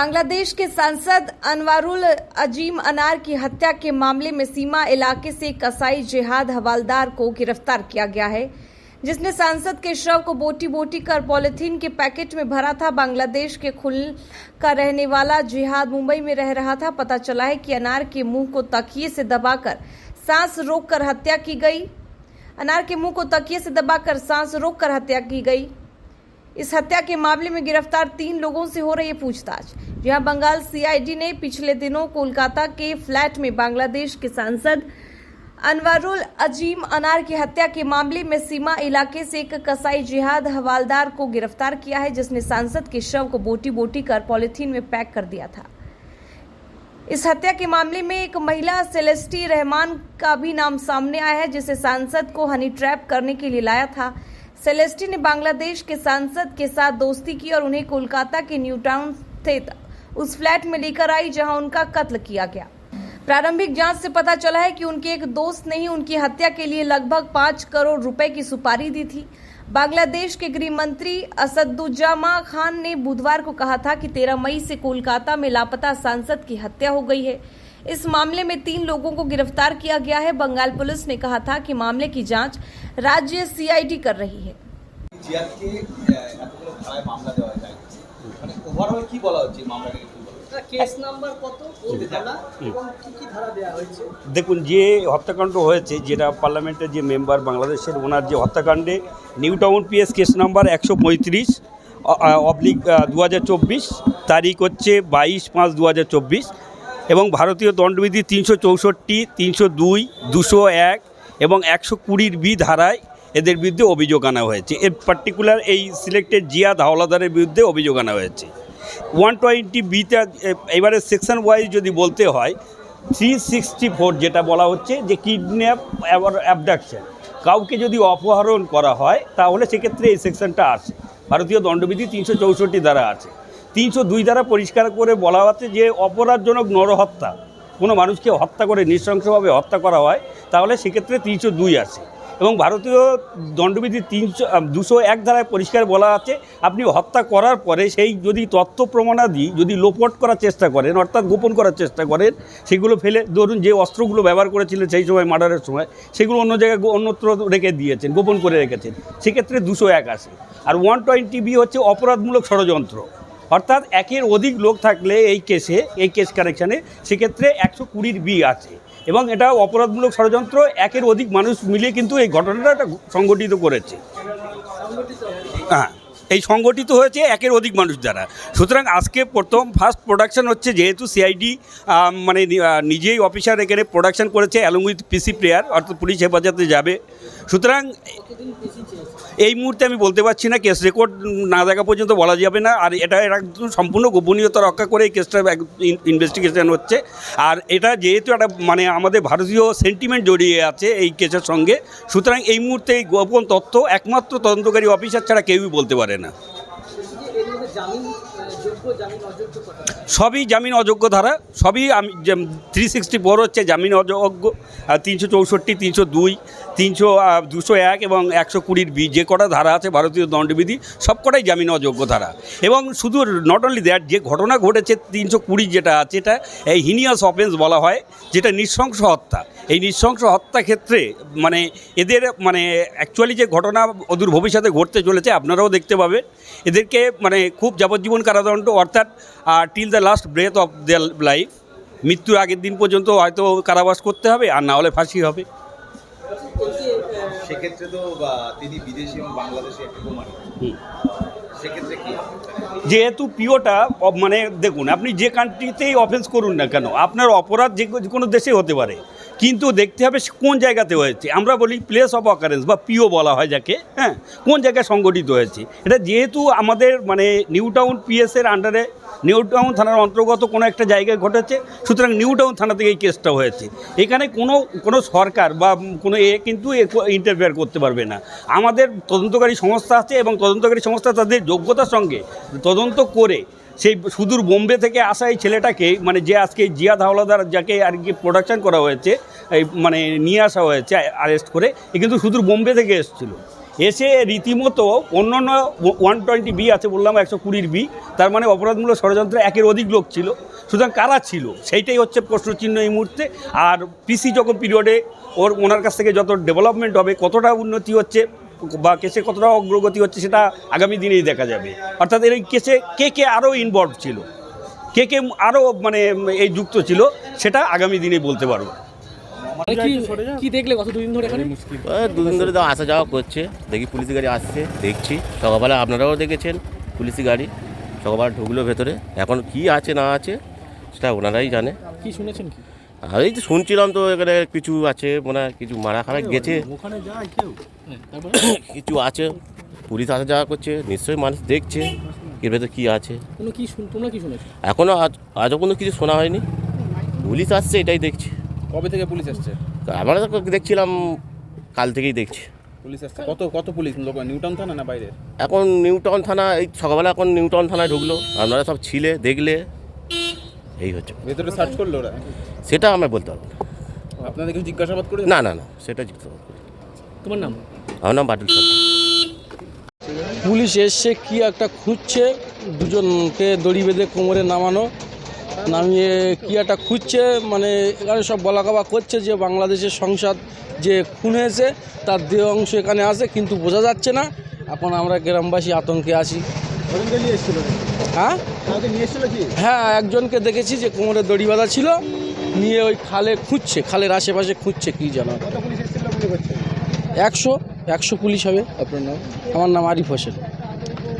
बांग्लादेश के सांसद अनवारुल अजीम अनार की हत्या के मामले में सीमा इलाके से कसाई जिहाद हवालदार को गिरफ्तार किया गया है, जिसने सांसद के शव को बोटी बोटी कर पॉलिथीन के पैकेट में भरा था। बांग्लादेश के खुल का रहने वाला जिहाद मुंबई में रह रहा था। पता चला है कि अनार के मुंह को तकिए से दबाकर सांस रोककर हत्या की गई। अनार के मुंह को तकिए से दबाकर सांस रोककर हत्या की गई। इस हत्या के मामले में गिरफ्तार 3 लोगों से हो रही है पूछताछ। जहां बंगाल सीआईडी ने पिछले दिनों कोलकाता के फ्लैट में बांग्लादेश के सांसद अनवारुल अजीम अनार की हत्या के मामले में सीमा इलाके से एक कसाई जिहाद हवालदार को गिरफ्तार किया है, जिसने सांसद के शव को बोटी बोटी कर पॉलिथीन में पैक कर दिया था। इस हत्या के मामले में एक महिला सेलेस्टी रहमान का भी नाम सामने आया है, जिसे सांसद को हनी ट्रैप करने के लिए लाया था। सेलेस्टी ने बांग्लादेश के सांसद के साथ दोस्ती की और उन्हें कोलकाता के न्यू टाउन स्थित उस फ्लैट में लेकर आई जहां उनका कत्ल किया गया। प्रारंभिक जांच से पता चला है कि उनके एक दोस्त ने ही उनकी हत्या के लिए लगभग 5 करोड़ रुपए की सुपारी दी थी। बांग्लादेश के गृह मंत्री असदुज्जामा खान ने बुधवार को कहा था कि 13 मई से कोलकाता में लापता सांसद की हत्या हो गई है। इस मामले में 3 लोगों को गिरफ्तार किया गया है। बंगाल पुलिस ने कहा था कि मामले की जांच राज्य सीआईडी कर रही है। দেখুন, যে হত্যাকাণ্ড হয়েছে, যেটা পার্লামেন্টের যে মেম্বার বাংলাদেশের, ওনার যে হত্যাকাণ্ডে new town PS case number 135/2024, তারিখ হচ্ছে 22/5/2024 এবং ভারতীয় দণ্ডবিধি 364, 302, 201 এবং 120 ধারায় এদের বিরুদ্ধে অভিযোগ আনা হয়েছে। এর পার্টিকুলার এই সিলেক্টেড জিয়াদ হাওলাদারের বিরুদ্ধে অভিযোগ আনা হয়েছে। 120B-তে এবারে সেকশন ওয়াইজ যদি বলতে হয়, 364 যেটা বলা হচ্ছে যে কিডন্যাপ আবার অ্যাবডাকশন, কাউকে যদি অপহরণ করা হয় তাহলে সেক্ষেত্রে এই সেকশনটা আছে। ভারতীয় দণ্ডবিধি 364 দ্বারা আছে। 302 দ্বারা পরিষ্কার করে বলা হচ্ছে যে অপরাধজনক নরহত্যা, কোনো মানুষকে হত্যা করে নৃশংসভাবে হত্যা করা হয় তাহলে সেক্ষেত্রে 302 আছে। এবং ভারতীয় দণ্ডবিধি 201 ধারায় পরিষ্কার বলা আছে, আপনি হত্যা করার পরে সেই যদি তথ্য প্রমাণাদি যদি লোপট করার চেষ্টা করেন, অর্থাৎ গোপন করার চেষ্টা করেন, সেগুলো ফেলে, ধরুন যে অস্ত্রগুলো ব্যবহার করেছিলেন সেই সময় মার্ডারের সময়, সেগুলো অন্য জায়গায় অন্যত্র রেখে দিয়েছেন, গোপন করে রেখেছেন, সেক্ষেত্রে 201 আসে। আর 120B হচ্ছে অপরাধমূলক ষড়যন্ত্র, অর্থাৎ একের অধিক লোক থাকলে এই কেস কারেকশানে সেক্ষেত্রে 120B আছে। এবং এটা অপরাধমূলক ষড়যন্ত্র, একের অধিক মানুষ মিলিয়ে কিন্তু এই ঘটনাটা সংগঠিত করেছে। হ্যাঁ, এই সংগঠিত হয়েছে একের অধিক মানুষ দ্বারা। সুতরাং আজকে ফার্স্ট প্রোডাকশন হচ্ছে, যেহেতু সিআইডি মানে নিজেই অফিসার এখানে প্রোডাকশন করেছে অ্যালং উইথ পিসি প্লেয়ার, অর্থাৎ পুলিশ হেফাজতে যাবে। সুতরাং এই মুহূর্তে আমি বলতে পারছি না, কেস রেকর্ড না দেখা পর্যন্ত বলা যাবে না। আর এটা একদম সম্পূর্ণ গোপনীয়তা রক্ষা করে এই কেসটা ইনভেস্টিগেশন হচ্ছে। আর এটা যেহেতু একটা মানে আমাদের ভারতীয় সেন্টিমেন্ট জড়িয়ে আছে এই কেসের সঙ্গে, সুতরাং এই মুহূর্তে এই গোপন তথ্য একমাত্র তদন্তকারী অফিসার ছাড়া কেউই বলতে পারে না। সবই জামিন অযোগ্য ধারা, সবই 364 হচ্ছে জামিন অযোগ্য, 364, 302, 201 এবং 120B যে কটা ধারা আছে ভারতীয় দণ্ডবিধি, সব কটাই জামিন অযোগ্য ধারা। এবং শুধু নট অনলি দ্যাট, যে ঘটনা ঘটেছে 320 যেটা আছে, এটা এই হিনিয়াস অফেন্স বলা হয়, যেটা নৃশংস হত্যা। এই নৃশংস হত্যা ক্ষেত্রে মানে এদের মানে অ্যাকচুয়ালি যে ঘটনা অদূর ভবিষ্যতে ঘটতে চলেছে, আপনারাও দেখতে পাবেন, এদেরকে মানে খুব যাবজ্জীবন কারাদণ্ড, অর্থাৎ till the last breadth of their life, মৃত্যুর আগের দিন পর্যন্ত হয়তো কারাবাস করতে হবে, আর না হলে ফাঁসি হবে। সেক্ষেত্রে তো তিনি বিদেশি এবং বাংলাদেশি একটা কুমারী, সেক্ষেত্রে কি যেহেতু পিওটা মানে দেখুন, আপনি যে কান্ট্রিতেই অফেন্স করুন না কেন, আপনার অপরাধ যে কোনো দেশে হতে পারে, কিন্তু দেখতে হবে কোন জায়গাতে হয়েছে। আমরা বলি প্লেস অফ অকারেন্স বা পিও বলা হয় যাকে, হ্যাঁ, কোন জায়গায় সংগঠিত হয়েছে। এটা যেহেতু আমাদের মানে নিউ টাউন পিএসের আন্ডারে, নিউ টাউন থানার অন্তর্গত কোনো একটা জায়গায় ঘটেছে, সুতরাং নিউ টাউন থানা থেকে এই কেসটা হয়েছে। এখানে কোনো সরকার বা কোনো কিন্তু ইন্টারফেয়ার করতে পারবে না। আমাদের তদন্তকারী সংস্থা আছে এবং তদন্তকারী সংস্থা তাদের যোগ্যতার সঙ্গে তদন্ত করে সেই সুদূর বোম্বে থেকে আসা এই ছেলেটাকে, মানে যে আজকে জিয়াদ হাওলাদার যাকে আর কি প্রোডাকশন করা হয়েছে, এই মানে নিয়ে আসা হয়েছে অ্যারেস্ট করে, এ কিন্তু সুদূর বোম্বে থেকে এসেছিলো। এসে রীতিমতো অন্যান্য 120 বি আছে, বললাম 120 বি, তার মানে অপরাধমূলক ষড়যন্ত্রে একের অধিক লোক ছিল। সুতরাং কারা ছিল সেইটাই হচ্ছে প্রশ্নচিহ্ন এই মুহূর্তে। আর পিসি যখন পিরিয়ডে ওনার কাছ থেকে যত ডেভেলপমেন্ট হবে, কতটা উন্নতি হচ্ছে বা কেসে কতটা অগ্রগতি হচ্ছে, সেটা আগামী দিনেই দেখা যাবে। অর্থাৎ এই কেসে কে আরও ইনভলভ ছিল, কে আরও মানে এই যুক্ত ছিল, সেটা আগামী দিনে বলতে পারবো। কি দেখলে গত দুদিন ধরে এখানে? দুদিন ধরে তো আসা যাওয়া করছে, দেখি পুলিশি গাড়ি আসছে, দেখছি। সকালবেলা আপনারাও দেখেছেন পুলিশি গাড়ি সকালবেলা ঢুকলো ভেতরে। এখন কি আছে না আছে সেটা ওনারাই জানে। কি শুনেছেন কি? আর এই তো শুনছিলাম তো এখানে কিছু আছে, মনে হয় কিছু মারা খারাপ গেছে, তারপরে কিছু আছে। পুলিশ আসা যাওয়া করছে, নিশ্চয়ই মানুষ দেখছে এর ভেতরে কী আছে। তোমরা কি শুনেছো? এখনও আজও কোনো কিছু শোনা হয়নি। পুলিশ আসছে এটাই দেখছি। কবে থেকে পুলিশ আসছে? আমরা তো দেখছিলাম কাল থেকেই দেখছি। পুলিশ আসছে কত পুলিশ লোক? নিউটাউন থানা না বাইরে? এখন নিউটাউন থানা, এই সকালবেলা এখন নিউটাউন থানায় ঢুকলো, আপনারা সব ছিলে দেখলে, এই হচ্ছে। ভেতরে সার্চ করলো ওরা? সেটা আমরা বলতে পারবো না। আপনাদের কিছু জিজ্ঞাসাবাদ করে? না না না, সেটা জিজ্ঞাসা করবো। তোমার নাম? আমার নাম বাটুল সরকার। পুলিশ এসছে কি একটা খুঁজছে, দুজনকে দড়ি বেঁধে কোমরে নামিয়ে কি একটা খুঁজছে। মানে এখানে সব বলাকবা করছে যে বাংলাদেশের সংসদ যে খুন হয়েছে তার দেহ অংশ এখানে আছে, কিন্তু বোঝা যাচ্ছে না। এখন আমরা গ্রামবাসী আতঙ্কে আছি। হ্যাঁ হ্যাঁ, একজনকে দেখেছি যে কোমরে দড়ি বাঁধা ছিল, নিয়ে ওই খালে খুঁজছে, খালের আশেপাশে খুঁজছে কি জানো। 100 পুলিশ হবে। আপনার নাম? আমার নাম আরিফ হোসেন।